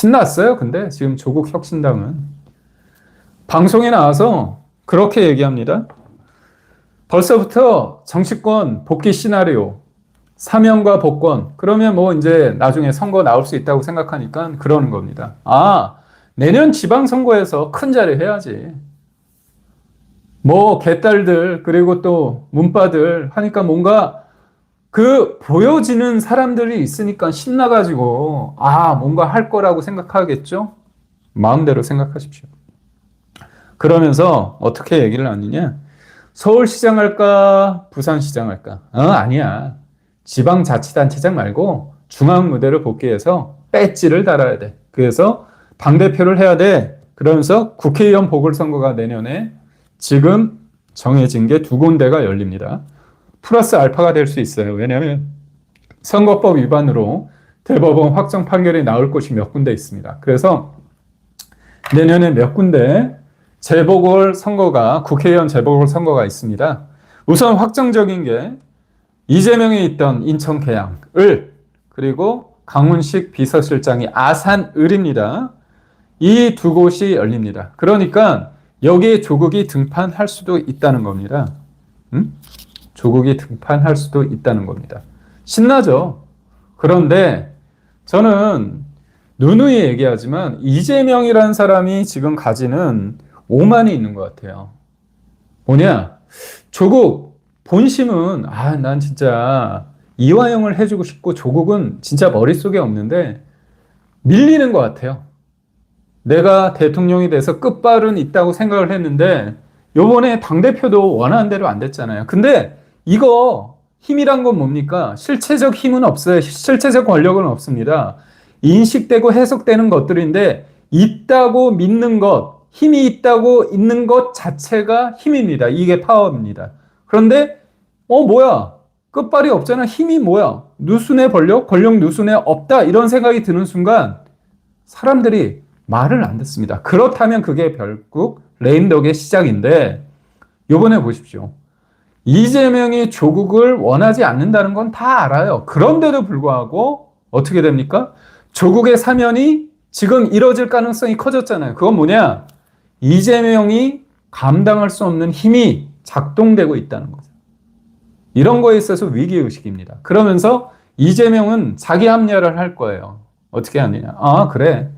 신났어요. 근데 지금 조국 혁신당은 방송에 나와서 그렇게 얘기합니다. 벌써부터 정치권 복귀 시나리오, 사면과 복권, 그러면 뭐 이제 나중에 선거 나올 수 있다고 생각하니까 그러는 겁니다. 아, 내년 지방선거에서 큰 자리 해야지. 뭐 개딸들 그리고 또 문바들 하니까 뭔가 그 보여지는 사람들이 있으니까 신나가지고 뭔가 할 거라고 생각하겠죠? 마음대로 생각하십시오. 그러면서 어떻게 얘기를 하느냐? 서울시장 할까? 부산시장 할까? 아니야. 지방자치단체장 말고 중앙무대를 복귀해서 배지를 달아야 돼. 그래서 당대표를 해야 돼. 그러면서 국회의원 보궐선거가 내년에 지금 정해진 게 두 군데가 열립니다. 플러스 알파가 될 수 있어요. 왜냐하면 선거법 위반으로 대법원 확정 판결이 나올 곳이 몇 군데 있습니다. 그래서 내년에 몇 군데 재보궐 선거가, 국회의원 재보궐 선거가 있습니다. 우선 확정적인 게 이재명이 있던 인천 계양을, 그리고 강훈식 비서실장이 아산을입니다. 이 두 곳이 열립니다. 그러니까 여기에 조국이 등판할 수도 있다는 겁니다. 조국이 등판할 수도 있다는 겁니다. 신나죠? 그런데 저는 누누이 얘기하지만 이재명이라는 사람이 지금 가지는 오만이 있는 것 같아요. 뭐냐? 조국 본심은 난 진짜 이화영을 해주고 싶고 조국은 진짜 머릿속에 없는데 밀리는 것 같아요. 내가 대통령이 돼서 끝발은 있다고 생각을 했는데 요번에 당대표도 원하는 대로 안 됐잖아요. 근데 이거 힘이란 건 뭡니까? 실체적 힘은 없어요. 실체적 권력은 없습니다. 인식되고 해석되는 것들인데 있다고 믿는 것, 힘이 있다고 있는 것 자체가 힘입니다. 이게 파워입니다. 그런데 뭐야? 끝발이 없잖아. 힘이 뭐야? 누순의 권력? 권력 누순에 없다. 이런 생각이 드는 순간 사람들이 말을 안 듣습니다. 그렇다면 그게 결국 레임덕의 시작인데 요번에 보십시오. 이재명이 조국을 원하지 않는다는 건 다 알아요. 그런데도 불구하고 어떻게 됩니까? 조국의 사면이 지금 이뤄질 가능성이 커졌잖아요. 그건 뭐냐? 이재명이 감당할 수 없는 힘이 작동되고 있다는 거죠. 이런 거에 있어서 위기의식입니다. 그러면서 이재명은 자기 합리화를 할 거예요. 어떻게 하느냐? 그래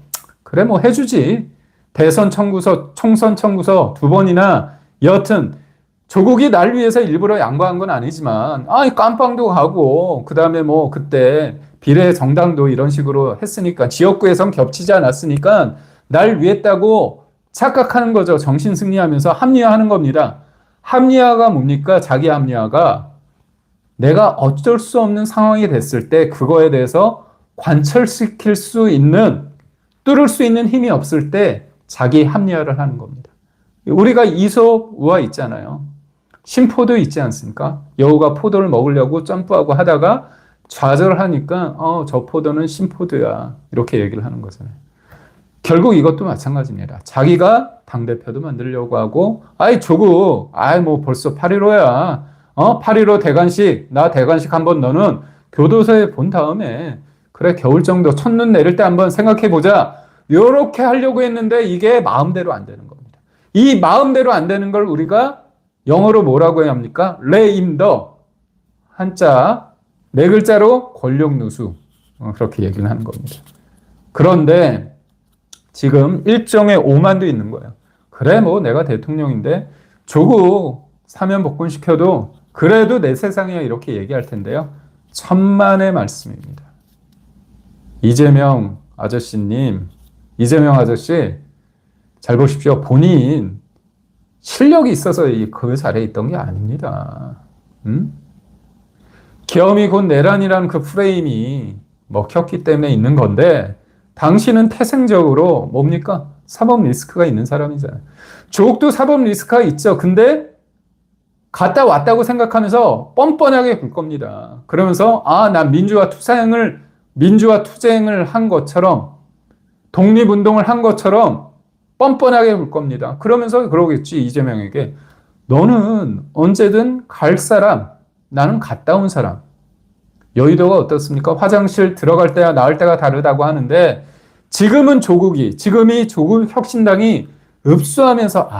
뭐 해주지. 대선 청구서, 총선 청구서 두 번이나 여하튼 조국이 날 위해서 일부러 양보한 건 아니지만 깜빵도 가고 그다음에 뭐 그때 비례 정당도 이런 식으로 했으니까 지역구에선 겹치지 않았으니까 날 위했다고 착각하는 거죠. 정신 승리하면서 합리화하는 겁니다. 합리화가 뭡니까? 자기 합리화가 내가 어쩔 수 없는 상황이 됐을 때 그거에 대해서 관철시킬 수 있는, 뚫을 수 있는 힘이 없을 때 자기 합리화를 하는 겁니다. 우리가 이솝 우화 있잖아요. 심포도 있지 않습니까? 여우가 포도를 먹으려고 점프하고 하다가 좌절하니까 저 포도는 심포도야. 이렇게 얘기를 하는 거잖아요. 결국 이것도 마찬가지입니다. 자기가 당대표도 만들려고 하고 조국 뭐 벌써 8.15야. 8.15 대관식, 나 대관식 한번 너는 교도소에 본 다음에 그래 겨울 정도 첫눈 내릴 때 한번 생각해보자. 이렇게 하려고 했는데 이게 마음대로 안 되는 겁니다. 이 마음대로 안 되는 걸 우리가 영어로 뭐라고 해야 합니까? 레임더. 한자, 네 글자로 권력 누수. 그렇게 얘기를 하는 겁니다. 그런데 지금 일종의 오만도 있는 거예요. 그래 뭐 내가 대통령인데 조국 사면 복권시켜도 그래도 내 세상이야 이렇게 얘기할 텐데요. 천만의 말씀입니다. 이재명 아저씨님, 이재명 아저씨 잘 보십시오. 본인 실력이 있어서 그 자리에 있던 게 아닙니다. 계엄이 곧 내란이라는 그 프레임이 먹혔기 때문에 있는 건데 당신은 태생적으로 뭡니까? 사법 리스크가 있는 사람이잖아요. 조국도 사법 리스크가 있죠. 근데 갔다 왔다고 생각하면서 뻔뻔하게 굴 겁니다. 그러면서 난 민주화 투쟁을 한 것처럼 독립운동을 한 것처럼 뻔뻔하게 굴 겁니다. 그러면서 그러겠지 이재명에게 너는 언제든 갈 사람, 나는 갔다 온 사람. 여의도가 어떻습니까? 화장실 들어갈 때와 나올 때가 다르다고 하는데 지금은 지금이 조국 혁신당이 읍수하면서,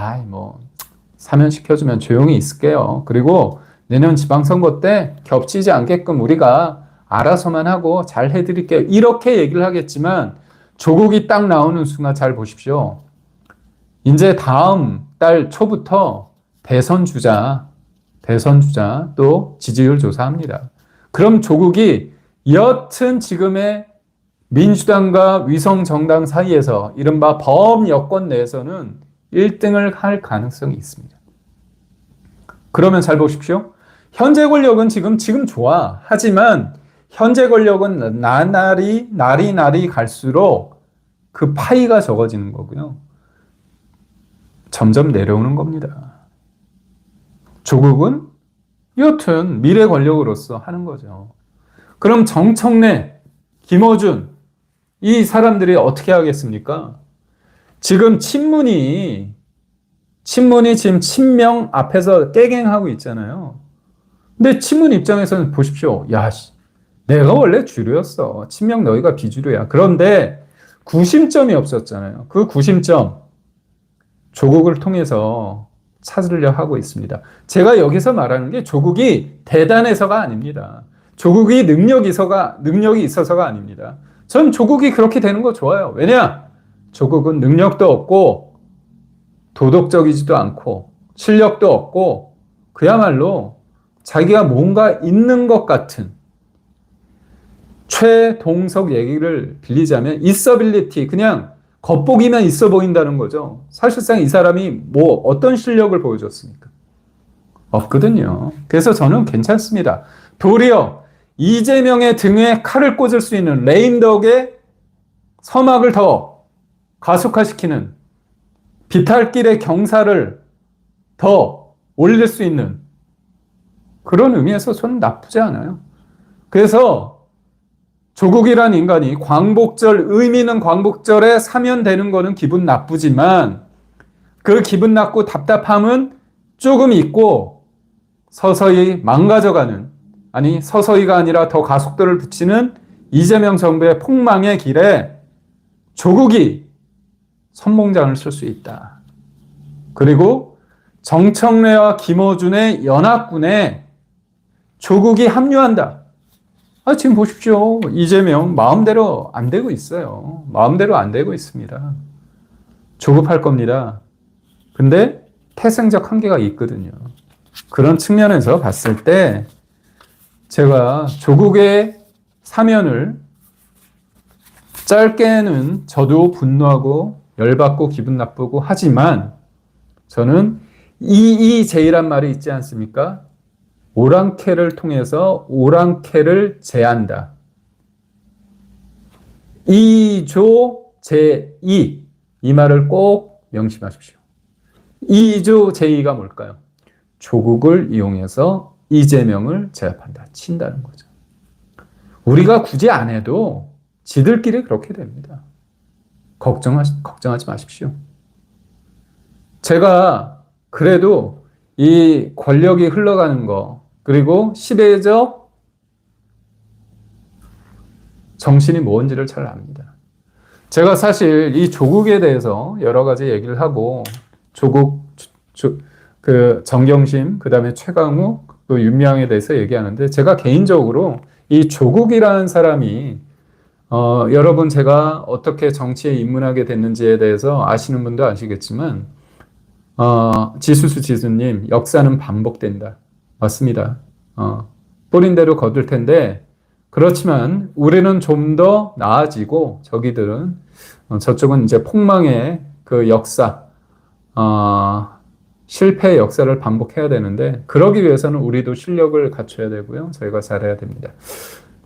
사면시켜주면 조용히 있을게요. 그리고 내년 지방선거 때 겹치지 않게끔 우리가 알아서만 하고 잘 해드릴게요. 이렇게 얘기를 하겠지만, 조국이 딱 나오는 순간 잘 보십시오. 이제 다음 달 초부터 대선 주자 또 지지율 조사합니다. 그럼 조국이 여튼 지금의 민주당과 위성정당 사이에서 이른바 범여권 내에서는 1등을 할 가능성이 있습니다. 그러면 잘 보십시오. 현재 권력은 지금 좋아. 하지만 현재 권력은 날이 갈수록 그 파이가 적어지는 거고요. 점점 내려오는 겁니다. 조국은 여튼 미래 권력으로서 하는 거죠. 그럼 정청래, 김어준 이 사람들이 어떻게 하겠습니까? 지금 친문이 지금 친명 앞에서 깨갱하고 있잖아요. 근데 친문 입장에서는 보십시오. 내가 원래 주류였어. 친명 너희가 비주류야. 그런데 구심점이 없었잖아요. 그 구심점 조국을 통해서 찾으려 하고 있습니다. 제가 여기서 말하는 게 조국이 대단해서가 아닙니다. 조국이 능력이 있어서가 아닙니다. 전 조국이 그렇게 되는 거 좋아요. 왜냐? 조국은 능력도 없고 도덕적이지도 않고 실력도 없고 그야말로 자기가 뭔가 있는 것 같은 최동석 얘기를 빌리자면 있어빌리티, 그냥 겉보기만 있어 보인다는 거죠. 사실상 이 사람이 어떤 실력을 보여줬습니까? 없거든요. 그래서 저는 괜찮습니다. 도리어 이재명의 등에 칼을 꽂을 수 있는 레임덕의 서막을 더 가속화시키는 비탈길의 경사를 더 올릴 수 있는 그런 의미에서 저는 나쁘지 않아요. 그래서 조국이란 인간이 의미 있는 광복절에 사면되는 거는 기분 나쁘지만 그 기분 나쁘고 답답함은 조금 있고 서서히 망가져가는, 서서히가 아니라 더 가속도를 붙이는 이재명 정부의 폭망의 길에 조국이 선봉장을 쓸 수 있다. 그리고 정청래와 김어준의 연합군에 조국이 합류한다. 지금 보십시오. 이재명 마음대로 안 되고 있어요. 마음대로 안 되고 있습니다. 조급할 겁니다. 근데 태생적 한계가 있거든요. 그런 측면에서 봤을 때 제가 조국의 사면을 짧게는 저도 분노하고 열받고 기분 나쁘고 하지만 저는 이의제이란 말이 있지 않습니까? 오랑캐를 통해서 오랑캐를 제한다. 이조제이, 이 말을 꼭 명심하십시오. 이조제이가 뭘까요? 조국을 이용해서 이재명을 제압한다, 친다는 거죠. 우리가 굳이 안 해도 지들끼리 그렇게 됩니다. 걱정하지 마십시오. 제가 그래도 이 권력이 흘러가는 거, 그리고 시대적 정신이 뭔지를 잘 압니다. 제가 사실 이 조국에 대해서 여러 가지 얘기를 하고, 정경심, 그 다음에 최강욱, 또 윤미향에 대해서 얘기하는데, 제가 개인적으로 이 조국이라는 사람이, 여러분 제가 어떻게 정치에 입문하게 됐는지에 대해서 아시는 분도 아시겠지만, 지수님, 역사는 반복된다. 맞습니다. 뿌린 대로 거둘 텐데, 그렇지만 우리는 좀 더 나아지고, 저쪽은 이제 폭망의 그 역사, 실패의 역사를 반복해야 되는데, 그러기 위해서는 우리도 실력을 갖춰야 되고요. 저희가 잘해야 됩니다.